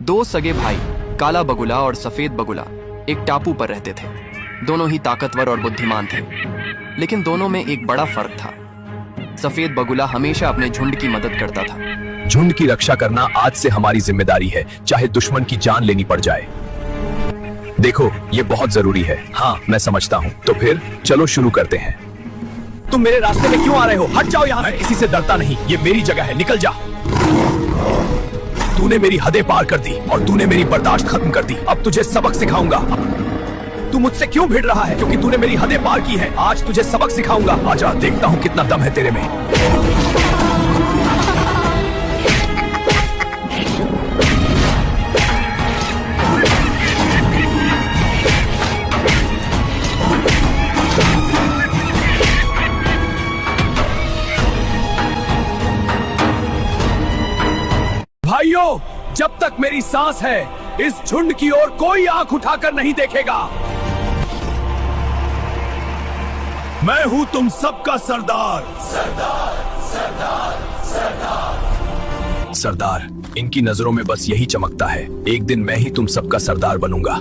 दो सगे भाई काला बगुला और सफेद बगुला एक टापू पर रहते थे। दोनों ही ताकतवर और बुद्धिमान थे, लेकिन दोनों में एक बड़ा फर्क था। सफेद बगुला हमेशा अपने झुंड की मदद करता था। झुंड की रक्षा करना आज से हमारी जिम्मेदारी है, चाहे दुश्मन की जान लेनी पड़ जाए। देखो, ये बहुत जरूरी है। हाँ, मैं समझता हूँ। तो फिर चलो शुरू करते हैं। तुम मेरे रास्ते में क्यों आ रहे हो? हट जाओ यहाँ से। मैं किसी से डरता नहीं, ये मेरी जगह है, निकल जा। तूने मेरी हदें पार कर दी और तूने मेरी बर्दाश्त खत्म कर दी। अब तुझे सबक सिखाऊंगा। तू मुझसे क्यों भिड़ रहा है? क्योंकि तूने मेरी हदें पार की है। आज तुझे सबक सिखाऊंगा। आजा, देखता हूँ कितना दम है तेरे में। भाइयों, जब तक मेरी सांस है, इस झुंड की ओर कोई आंख उठाकर नहीं देखेगा। मैं हूं तुम सबका सरदार। सरदार, सरदार, सरदार। सरदार, इनकी नजरों में बस यही चमकता है। एक दिन मैं ही तुम सबका सरदार बनूंगा।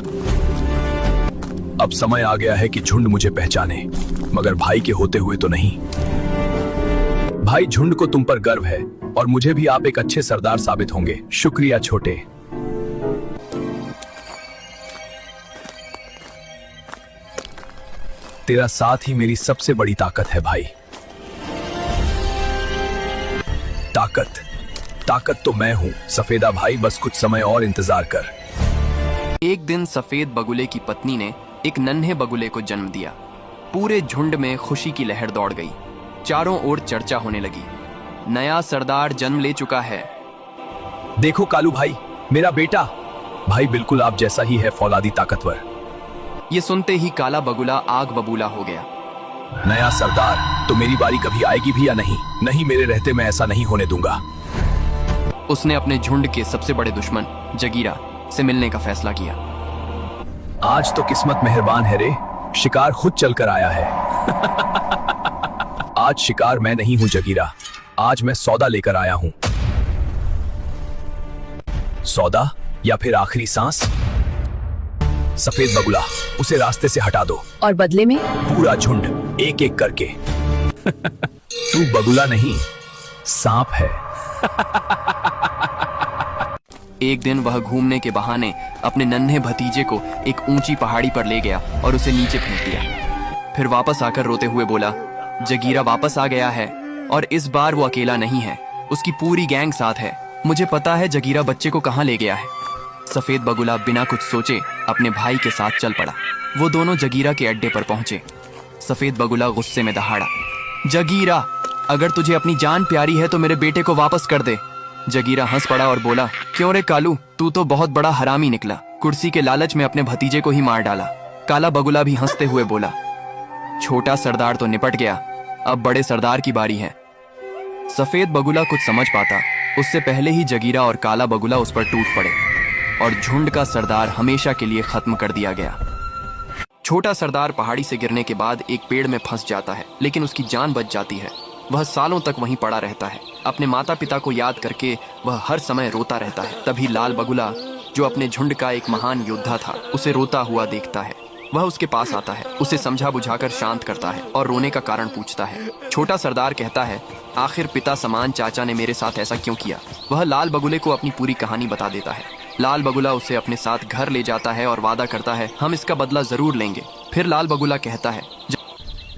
अब समय आ गया है कि झुंड मुझे पहचाने, मगर भाई के होते हुए तो नहीं। भाई, झुंड को तुम पर गर्व है और मुझे भी आप एक अच्छे सरदार साबित होंगे। शुक्रिया छोटे। तेरा साथ ही मेरी सबसे बड़ी ताकत है भाई। ताकत तो मैं हूं सफेदा भाई, बस कुछ समय और इंतजार कर। एक दिन सफेद बगुले की पत्नी ने एक नन्हे बगुले को जन्म दिया। पूरे झुंड में खुशी की लहर दौड़ गई। चारों ओर चर्चा होने लगी। नया सरदार जन्म ले चुका है। देखो कालू भाई, मेरा बेटा। भाई, बिल्कुल आप जैसा ही है, फौलादी ताकतवर। ये सुनते ही काला बगुला आग बबूला हो गया। नया सरदार, तो मेरी बारी कभी आएगी भी या नहीं? नहीं, मेरे रहते मैं ऐसा नहीं होने दूंगा। उसने अपने झुंड के सबसे बड़े दुश्मन जगीरा से मिलने का फैसला किया। आज तो किस्मत मेहरबान है रे, शिकार खुद चलकर आया है। आज शिकार मैं नहीं हूं जगीरा, आज मैं सौदा लेकर आया हूं। सौदा या फिर आखिरी सांस? सफेद बगुला, उसे रास्ते से हटा दो। और बदले में? पूरा झुंड एक एक करके। तू बगुला नहीं, सांप है। एक दिन वह घूमने के बहाने अपने नन्हे भतीजे को एक ऊंची पहाड़ी पर ले गया और उसे नीचे फेंक दिया। फिर वापस आकर रोते हुए बोला, जगीरा वापस आ गया है और इस बार वो अकेला नहीं है, उसकी पूरी गैंग साथ है। मुझे पता है जगीरा बच्चे को कहाँ ले गया है। सफेद बगुला बिना कुछ सोचे अपने भाई के साथ चल पड़ा। वो दोनों जगीरा के अड्डे पर पहुंचे। सफेद बगुला गुस्से में दहाड़ा, जगीरा, अगर तुझे अपनी जान प्यारी है तो मेरे बेटे को वापस कर दे। जगीरा हंस पड़ा और बोला, क्यों रे कालू, तू तो बहुत बड़ा हरामी निकला। कुर्सी के लालच में अपने भतीजे को ही मार डाला। काला बगुला भी हंसते हुए बोला, छोटा सरदार तो निपट गया, अब बड़े सरदार की बारी है। सफेद बगुला कुछ समझ पाता उससे पहले ही जगीरा और काला बगुला उस पर टूट पड़े और झुंड का सरदार हमेशा के लिए खत्म कर दिया गया। छोटा सरदार पहाड़ी से गिरने के बाद एक पेड़ में फंस जाता है, लेकिन उसकी जान बच जाती है। वह सालों तक वहीं पड़ा रहता है। अपने माता पिता को याद करके वह हर समय रोता रहता है। तभी लाल बगुला, जो अपने झुंड का एक महान योद्धा था, उसे रोता हुआ देखता है। वह उसके पास आता है, उसे समझा बुझाकर शांत करता है और रोने का कारण पूछता है। छोटा सरदार कहता है, आखिर पिता समान चाचा ने मेरे साथ ऐसा क्यों किया? वह लाल बगुले को अपनी पूरी कहानी बता देता है। लाल बगुला उसे अपने साथ घर ले जाता है और वादा करता है, हम इसका बदला जरूर लेंगे। फिर लाल बगुला कहता है,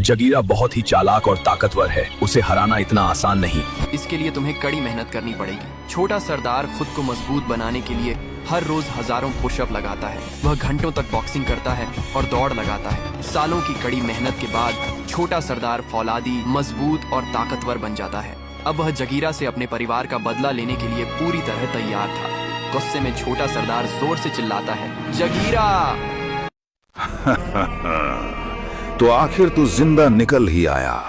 जगीरा बहुत ही चालाक और ताकतवर है, उसे हराना इतना आसान नहीं। इसके लिए तुम्हें कड़ी मेहनत करनी पड़ेगी। छोटा सरदार खुद को मजबूत बनाने के लिए हर रोज हजारों पुशअप लगाता है। वह घंटों तक बॉक्सिंग करता है और दौड़ लगाता है। सालों की कड़ी मेहनत के बाद छोटा सरदार फौलादी, मजबूत और ताकतवर बन जाता है। अब वह जगीरा से अपने परिवार का बदला लेने के लिए पूरी तरह तैयार था। गुस्से में छोटा सरदार जोर से चिल्लाता है, जगीरा! तो आखिर तू जिंदा निकल ही आया।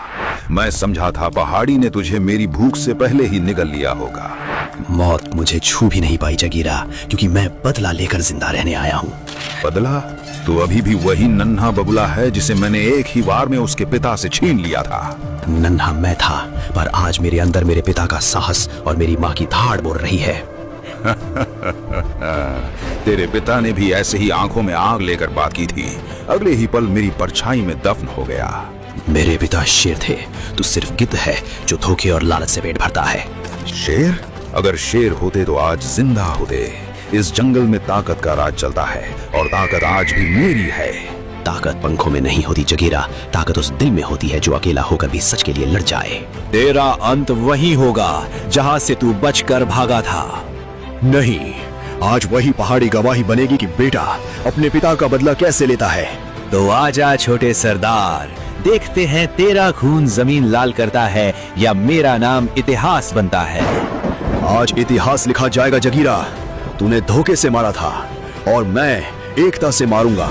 मैं समझा था पहाड़ी ने तुझे मेरी भूख से पहले ही निगल लिया होगा। मौत मुझे छू भी नहीं पाई जगीरा, क्योंकि मैं बदला लेकर जिंदा रहने आया हूँ। बदला? तू अभी भी वही नन्हा बगुला है जिसे मैंने एक ही बार में उसके पिता से छीन लिया था। नन्हा मैं था, पर आज मेरे अंदर मेरे पिता का साहस और मेरी माँ की धाड़ बोल रही है। तेरे पिता ने भी ऐसे ही आंखों में आग लेकर बात की थी। अगले ही पल मेरी परछाई में दफन हो गया। मेरे पिता शेर थे, तू सिर्फ गिद्ध है जो धोखे और लालच से पेट भरता है। शेर? अगर शेर होते तो आज जिंदा होते। इस जंगल में ताकत का राज चलता है और ताकत आज भी मेरी है। ताकत पंखों में नहीं होती जगीरा, ताकत उस दिल में होती है जो अकेला होकर भी सच के लिए लड़ जाए। तेरा अंत वही होगा जहां से तू बचकर भागा था। नहीं, आज वही पहाड़ी गवाही बनेगी कि बेटा अपने पिता का बदला कैसे लेता है। तो आजा छोटे सरदार, देखते हैं तेरा खून जमीन लाल करता है या मेरा नाम इतिहास बनता है। आज इतिहास लिखा जाएगा जगीरा। तूने धोखे से मारा था और मैं एकता से मारूंगा।